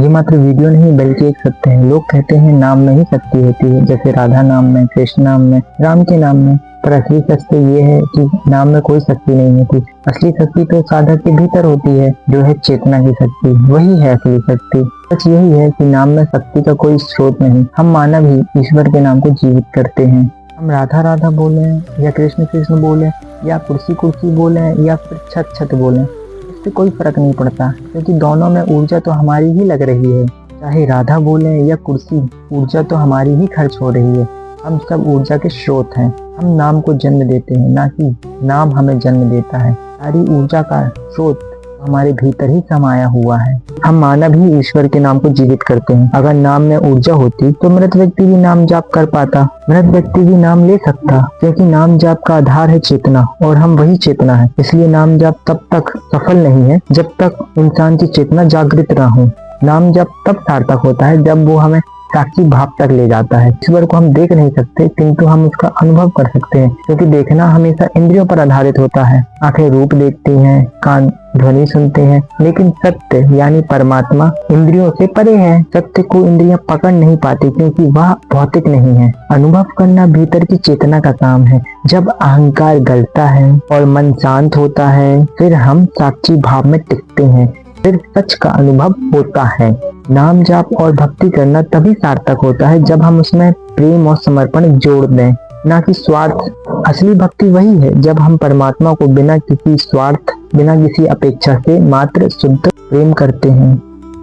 ये मात्र वीडियो नहीं बल्कि एक सत्य है। लोग कहते हैं नाम में ही शक्ति होती है, जैसे राधा नाम में, कृष्ण नाम में, राम के नाम में। पर असली सत्य ये है कि नाम में कोई शक्ति नहीं होती। असली शक्ति तो साधक के भीतर होती है, जो है चेतना की शक्ति। वही है असली शक्ति। सच यही है कि नाम में शक्ति का कोई स्रोत नहीं। हम मानव ही ईश्वर के नाम को जीवित करते हैं। हम राधा राधा बोले या कृष्ण कृष्ण बोले या कुर्सी कुर्सी बोले या फिर छत छत बोले, इससे कोई फर्क नहीं पड़ता, क्योंकि दोनों में ऊर्जा तो हमारी ही लग रही है। चाहे राधा बोले या कुर्सी, ऊर्जा तो हमारी ही खर्च हो रही है। हम सब ऊर्जा के स्रोत हैं। हम नाम को जन्म देते हैं, ना कि नाम हमें जन्म देता है। सारी ऊर्जा का स्रोत हमारे भीतर ही समाया हुआ है। हम मानव ही ईश्वर के नाम को जीवित करते हैं। अगर नाम में ऊर्जा होती तो मृत व्यक्ति भी नाम जाप कर पाता, मृत व्यक्ति भी नाम ले सकता, क्योंकि नाम जाप का आधार है चेतना, और हम वही चेतना है। इसलिए नाम जाप तब तक सफल नहीं है जब तक इंसान की चेतना जागृत ना हो। नाम जाप तब सार्थक होता है जब वो हमें साक्षी भाव तक ले जाता है। ईश्वर को हम देख नहीं सकते, किंतु हम उसका अनुभव कर सकते हैं, क्योंकि देखना हमेशा इंद्रियों पर आधारित होता है। आंखें रूप देखती हैं, कान ध्वनि सुनते हैं, लेकिन सत्य यानी परमात्मा इंद्रियों से परे है। सत्य को इंद्रियां पकड़ नहीं पाती, क्योंकि वह भौतिक नहीं है। अनुभव करना भीतर की चेतना का काम है। जब अहंकार गलता है और मन शांत होता है, फिर हम साक्षी भाव में टिकते हैं, फिर सच का अनुभव होता है। नाम जाप और भक्ति करना तभी सार्थक होता है जब हम उसमें प्रेम और समर्पण जोड़ दें, ना कि स्वार्थ। असली भक्ति वही है जब हम परमात्मा को बिना किसी स्वार्थ, बिना किसी अपेक्षा से मात्र शुद्ध प्रेम करते हैं।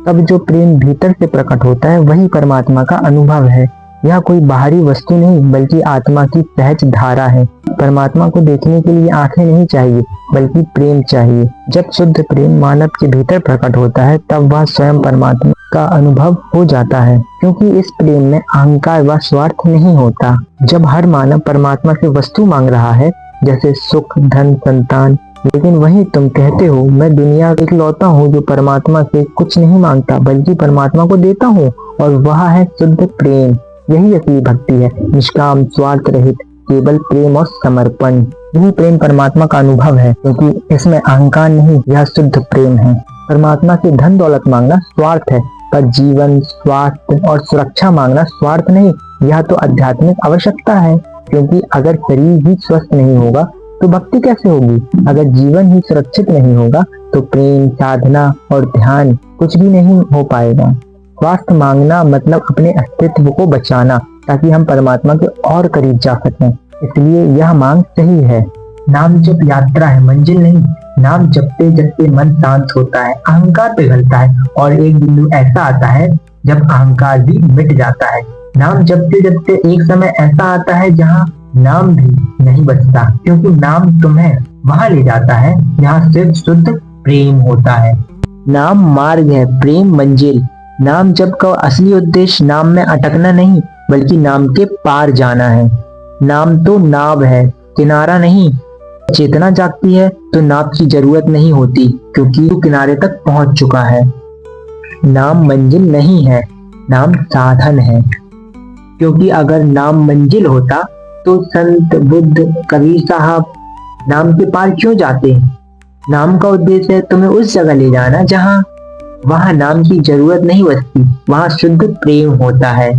तब जो प्रेम भीतर से प्रकट होता है वही परमात्मा का अनुभव है। यह कोई बाहरी वस्तु नहीं बल्कि आत्मा की सहज धारा है। परमात्मा को देखने के लिए आंखें नहीं चाहिए, बल्कि प्रेम चाहिए। जब शुद्ध प्रेम मानव के भीतर प्रकट होता है, तब वह स्वयं परमात्मा का अनुभव हो जाता है, क्योंकि इस प्रेम में अहंकार व स्वार्थ नहीं होता। जब हर मानव परमात्मा से वस्तु मांग रहा है, जैसे सुख, धन, संतान, लेकिन वहीं तुम कहते हो मैं दुनिया का इकलौता हूँ जो परमात्मा से कुछ नहीं मांगता, बल्कि परमात्मा को देता हूँ, और वह है शुद्ध प्रेम। यही असली भक्ति है, निष्काम, स्वार्थ रहित, केवल प्रेम और समर्पण। यही प्रेम परमात्मा का अनुभव है, क्योंकि इसमें अहंकार नहीं, यह शुद्ध प्रेम है। परमात्मा से धन दौलत मांगना स्वार्थ है, पर जीवन, स्वास्थ्य और सुरक्षा मांगना स्वार्थ नहीं, यह तो आध्यात्मिक आवश्यकता है। क्योंकि अगर शरीर ही स्वस्थ नहीं होगा तो भक्ति कैसे होगी? अगर जीवन ही सुरक्षित नहीं होगा तो प्रेम, साधना और ध्यान कुछ भी नहीं हो पाएगा। स्वास्थ्य मांगना मतलब अपने अस्तित्व को बचाना, ताकि हम परमात्मा के और करीब जा सकें। इसलिए यह मांग सही है। नाम जप यात्रा है, मंजिल नहीं। नाम जपते जपते मन शांत होता है, अहंकार पिघलता है, और एक बिंदु ऐसा आता है जब अहंकार भी मिट जाता है। नाम जपते जपते एक समय ऐसा आता है जहाँ नाम भी नहीं बचता, क्योंकि नाम तुम्हें वहां ले जाता है जहाँ सिर्फ शुद्ध प्रेम होता है। नाम मार्ग है, प्रेम मंजिल। नाम जप का असली उद्देश्य नाम में अटकना नहीं, बल्कि नाम के पार जाना है। नाम तो नाव है, किनारा नहीं। चेतना जागती है तो नाव की जरूरत नहीं होती, क्योंकि वो किनारे तक पहुंच चुका है। नाम मंजिल नहीं है, नाम साधन है। क्योंकि अगर नाम मंजिल होता तो संत, बुद्ध, कबीर साहब नाम के पार क्यों जाते? नाम का उद्देश्य है तुम्हें उस जगह ले जाना जहां वहां नाम की जरूरत नहीं बचती, वहां शुद्ध प्रेम होता है।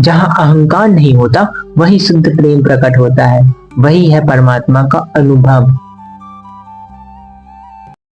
जहां अहंकार नहीं होता, वही शुद्ध प्रेम प्रकट होता है। वही है परमात्मा का अनुभव।